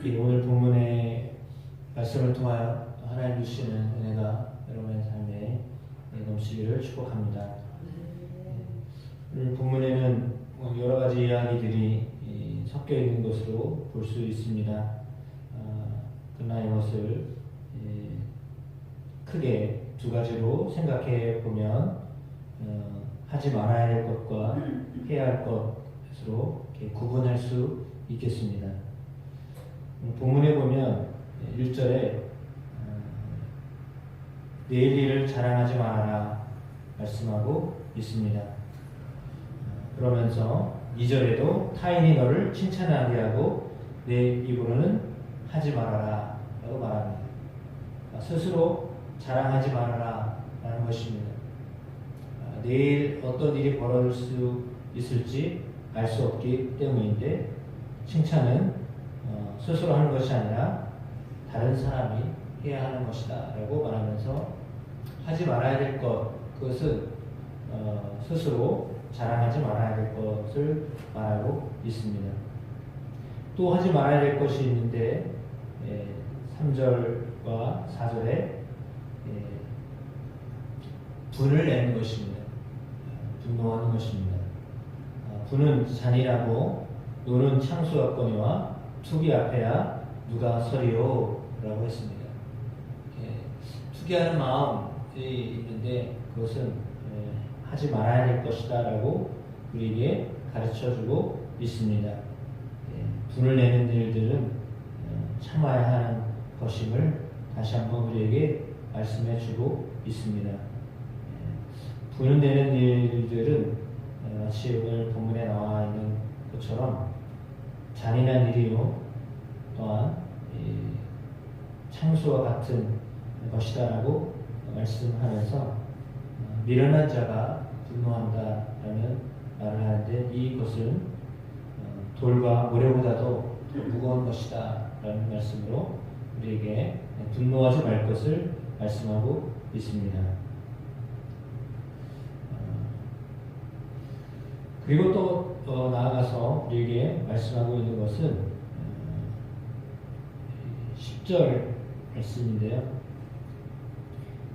이 오늘 본문의 말씀을 통하여 하나님 주시는 은혜가 여러분의 삶에 넘치기를 축복합니다. 오늘 본문에는 여러 가지 이야기들이 섞여 있는 것으로 볼 수 있습니다. 그러나 이것을 크게 두 가지로 생각해 보면 하지 말아야 할 것과 해야 할 것으로 이렇게 구분할 수 있겠습니다. 본문에 보면 1절에 내일 일을 자랑하지 말아라 말씀하고 있습니다. 그러면서 2절에도 타인이 너를 칭찬하게 하고 내 입으로는 하지 말아라 라고 말합니다. 스스로 자랑하지 말아라 라는 것입니다. 내일 어떤 일이 벌어질 수 있을지 알 수 없기 때문인데 칭찬은 스스로 하는 것이 아니라 다른 사람이 해야 하는 것이다 라고 말하면서 하지 말아야 될 것, 그것은 스스로 자랑하지 말아야 될 것을 말하고 있습니다. 또 하지 말아야 될 것이 있는데 3절과 4절에 분을 내는 것입니다. 분노하는 것입니다. 분은 잔인하고 노는 창수 같거니와 투기 앞에야 누가 서리요 라고 했습니다. 투기하는 마음이 있는데 그것은 하지 말아야 될 것이다 라고 우리에게 가르쳐주고 있습니다. 분을 내는 일들은 참아야 하는 것임을 다시 한번 우리에게 말씀해주고 있습니다. 분을 내는 일들은 마치 오늘 본문에 나와 있는 것처럼 잔인한 일이요 또한 창수와 같은 것이다라고 말씀하면서 미련한 자가 분노한다라는 말을 하는데 이것은 돌과 모래보다도 더 무거운 것이다라는 말씀으로 우리에게 분노하지 말 것을 말씀하고 있습니다. 그리고 또 나아가서 우리에게 말씀하고 있는 것은 10절 말씀인데요.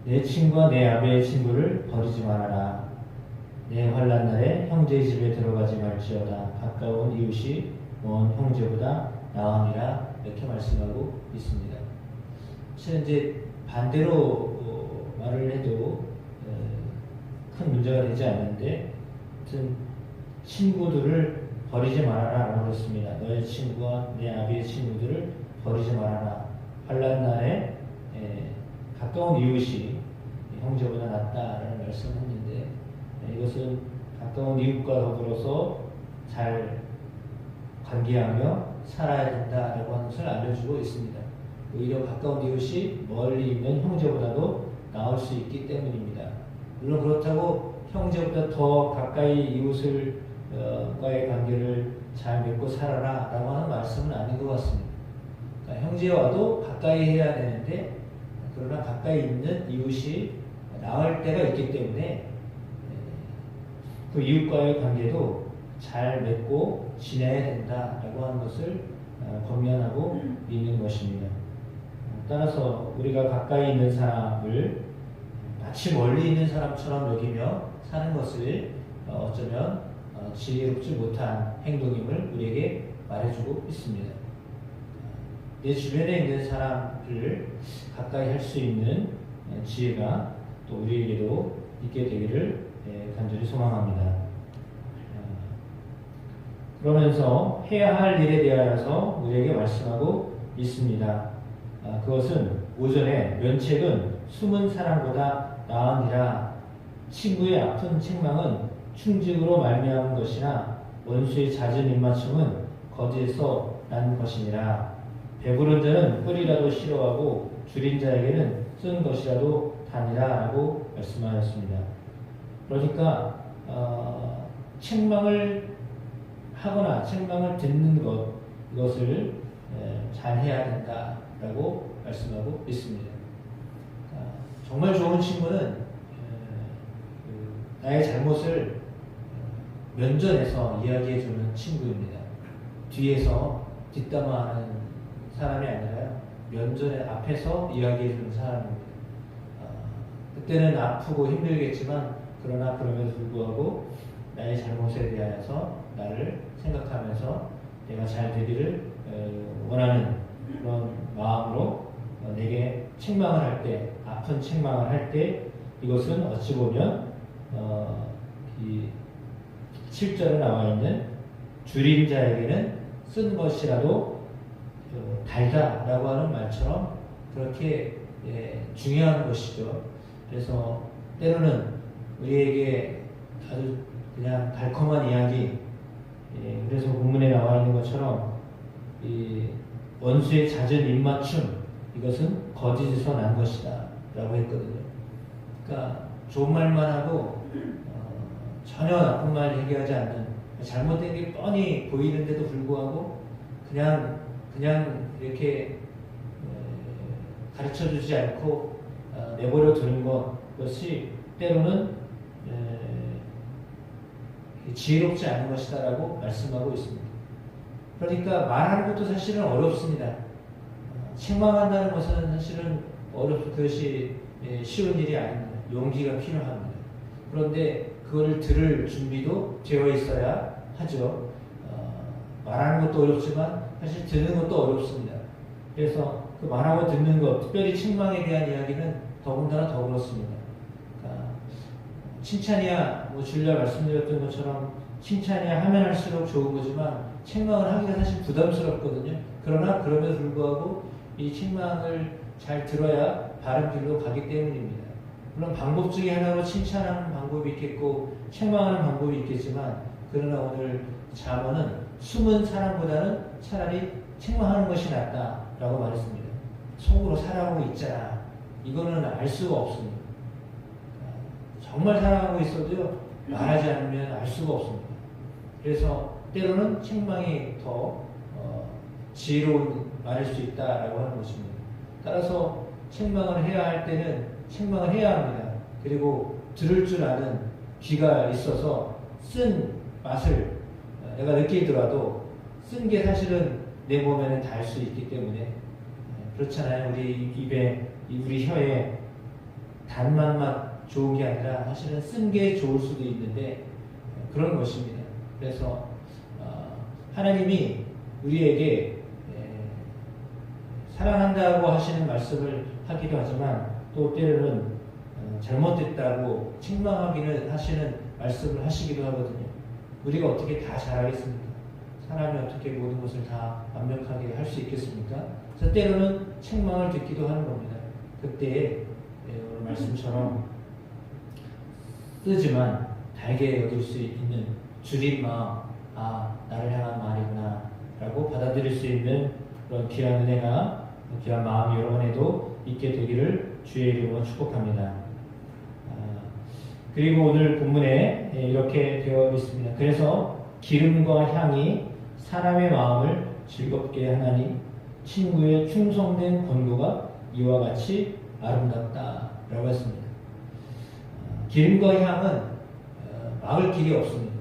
내 친구와 내 아베의 친구를 버리지 말아라. 내 환난 날에 형제의 집에 들어가지 말지어다. 가까운 이웃이 먼 형제보다 나으니라. 이렇게 말씀하고 있습니다. 사실 이제 반대로 말을 해도 큰 문제가 되지 않는데, 하여튼 친구들을 버리지 말아라 라고 했습니다. 너의 친구와 내 아비의 친구들을 버리지 말아라. 환난 날에 가까운 이웃이 형제보다 낫다라는 말씀을 했는데 이것은 가까운 이웃과 더불어서 잘 관계하며 살아야 된다라고 하는 것을 알려주고 있습니다. 오히려 가까운 이웃이 멀리 있는 형제보다도 나을 수 있기 때문입니다. 물론 그렇다고 형제보다 더 가까이 이웃을 과의 관계를 잘 맺고 살아라 라고 하는 말씀은 아닌 것 같습니다. 그러니까 형제와도 가까이 해야 되는데 그러나 가까이 있는 이웃이 나을 때가 있기 때문에 그 이웃과의 관계도 잘 맺고 지내야 된다라고 하는 것을 권면하고 있는 것입니다. 따라서 우리가 가까이 있는 사람을 마치 멀리 있는 사람처럼 여기며 사는 것을 어쩌면 지혜롭지 못한 행동임을 우리에게 말해주고 있습니다. 내 주변에 있는 사람을 가까이 할 수 있는 지혜가 또 우리에게도 있게 되기를 간절히 소망합니다. 그러면서 해야 할 일에 대하여서 우리에게 말씀하고 있습니다. 그것은 오전에 면책은 숨은 사람보다 나으니라. 친구의 아픈 책망은 충직으로 말미암은 것이나 원수의 잦은 입맞춤은 거짓에서 난 것이니라. 배부른 자는 꿀이라도 싫어하고 줄인 자에게는 쓴 것이라도 다니라 라고 말씀하셨습니다. 그러니까 책망을 하거나 책망을 듣는 이것을 잘 해야 된다라고 말씀하고 있습니다. 정말 좋은 친구는 나의 잘못을 면전에서 이야기해주는 친구입니다. 뒤에서 뒷담화하는 사람이 아니라요. 면전에 앞에서 이야기해 주는 사람입니다. 그때는 아프고 힘들겠지만 그러나 그럼에도 불구하고 나의 잘못에 대하여서 나를 생각하면서 내가 잘 되기를 원하는 그런 마음으로 내게 책망을 할 때, 아픈 책망을 할 때 이것은 어찌 보면 이 7절에 나와 있는 줄인 자에게는 쓴 것이라도 달다라고 하는 말처럼 그렇게 중요한 것이죠. 그래서 때로는 우리에게 아주 그냥 달콤한 이야기, 그래서 본문에 나와 있는 것처럼 이 원수의 잦은 입맞춤, 이것은 거짓에서 난 것이다 라고 했거든요. 그러니까 좋은 말만 하고 전혀 나쁜 말 얘기하지 않는, 잘못된 게 뻔히 보이는데도 불구하고 그냥 이렇게 가르쳐주지 않고 내버려 두는 것이 때로는 지혜롭지 않은 것이다라고 말씀하고 있습니다. 그러니까 말하는 것도 사실은 어렵습니다. 책망한다는 것은 사실은 그것이 쉬운 일이 아닙니다. 용기가 필요합니다. 그런데 그걸 들을 준비도 되어 있어야 하죠. 말하는 것도 어렵지만 사실 듣는 것도 어렵습니다. 그래서 그 말하고 듣는 것, 특별히 책망에 대한 이야기는 더군다나 더 그렇습니다. 그러니까 칭찬이야, 주일날 말씀드렸던 것처럼 칭찬이야 하면 할수록 좋은 거지만 책망을 하기가 사실 부담스럽거든요. 그러나 그럼에도 불구하고 이 책망을 잘 들어야 바른 길로 가기 때문입니다. 물론 방법 중에 하나로 칭찬하는 방법이 있겠고 책망하는 방법이 있겠지만, 그러나 오늘 잠언은 숨은 사람보다는 차라리 책망하는 것이 낫다라고 말했습니다. 속으로 사랑하고 있잖아, 이거는 알 수가 없습니다. 정말 사랑하고 있어도요, 말하지 않으면 알 수가 없습니다. 그래서 때로는 책망이 더 지혜로운 말일 수 있다라고 하는 것입니다. 따라서 책망을 해야 할 때는 책망을 해야 합니다. 그리고 들을 줄 아는 귀가 있어서 쓴 맛을 내가 느끼더라도 쓴 게 사실은 내 몸에는 닿을 수 있기 때문에, 그렇잖아요. 우리 입에, 우리 혀에 단맛만 좋은 게 아니라 사실은 쓴 게 좋을 수도 있는데 그런 것입니다. 그래서 하나님이 우리에게 사랑한다고 하시는 말씀을 하기도 하지만 또 때로는 잘못됐다고 책망하기는 하시는 말씀을 하시기도 하거든요. 우리가 어떻게 다 잘하겠습니까? 사람이 어떻게 모든 것을 다 완벽하게 할 수 있겠습니까? 그래서 때로는 책망을 듣기도 하는 겁니다. 그때 오늘 말씀처럼 쓰지만 달게 여길 수 있는 줄인 마음, 나를 향한 말이구나 라고 받아들일 수 있는 그런 귀한 은혜가, 귀한 마음이 여러분에도 있게 되기를 주의 이름으로 축복합니다. 그리고 오늘 본문에 이렇게 되어 있습니다. 그래서 기름과 향이 사람의 마음을 즐겁게 하나니 친구의 충성된 권고가 이와 같이 아름답다 라고 했습니다. 기름과 향은 막을 길이 없습니다.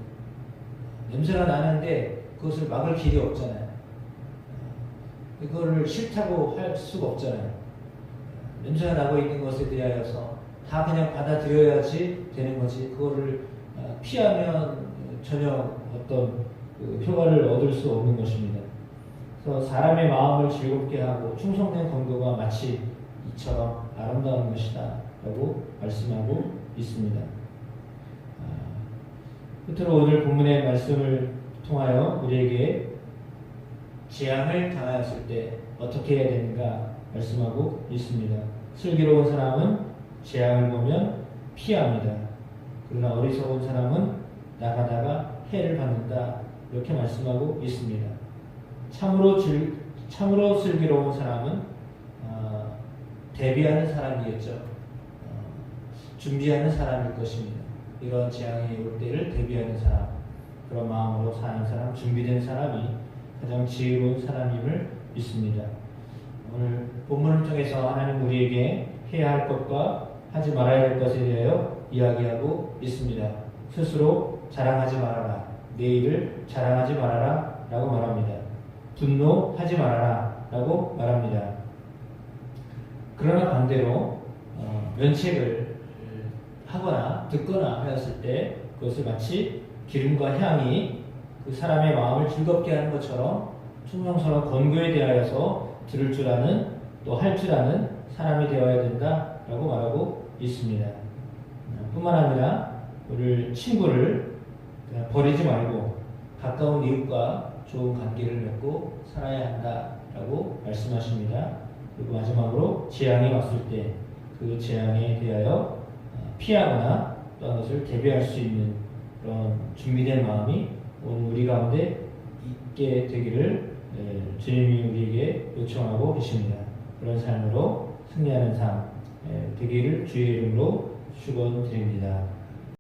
냄새가 나는데 그것을 막을 길이 없잖아요. 그거를 싫다고 할 수가 없잖아요. 냄새가 나고 있는 것에 대하여서 다 그냥 받아들여야지 되는 거지, 그거를 피하면 전혀 어떤 효과를 얻을 수 없는 것입니다. 그래서 사람의 마음을 즐겁게 하고 충성된 권고가 마치 이처럼 아름다운 것이다 라고 말씀하고 있습니다. 끝으로 오늘 본문의 말씀을 통하여 우리에게 재앙을 당하였을 때 어떻게 해야 되는가 말씀하고 있습니다. 슬기로운 사람은 재앙을 보면 피합니다. 그러나 어리석은 사람은 나가다가 해를 받는다, 이렇게 말씀하고 있습니다. 참으로 슬기로운 사람은 대비하는 사람이겠죠. 준비하는 사람일 것입니다. 이런 재앙이 올 때를 대비하는 사람, 그런 마음으로 사는 사람, 준비된 사람이 가장 지혜로운 사람임을 믿습니다. 오늘 본문을 통해서 하나님 우리에게 해야 할 것과 하지 말아야 할 것에 대하여 이야기하고 있습니다. 스스로 자랑하지 말아라, 내 일을 자랑하지 말아라 라고 말합니다. 분노하지 말아라 라고 말합니다. 그러나 반대로 면책을 하거나 듣거나 하였을 때 그것을 마치 기름과 향이 그 사람의 마음을 즐겁게 하는 것처럼 충성스러운 권고에 대하여서 들을 줄 아는 또 할 줄 아는 사람이 되어야 된다라고 말하고 있습니다. 뿐만 아니라 우리 친구를 버리지 말고 가까운 이웃과 좋은 관계를 맺고 살아야 한다라고 말씀하십니다. 그리고 마지막으로 재앙이 왔을 때 그 재앙에 대하여 피하거나 또한 것을 대비할 수 있는 그런 준비된 마음이 오늘 우리 가운데 있게 되기를 주님이 우리에게 요청하고 계십니다. 그런 삶으로 승리하는 삶 되기를 주의 이름으로 축원드립니다.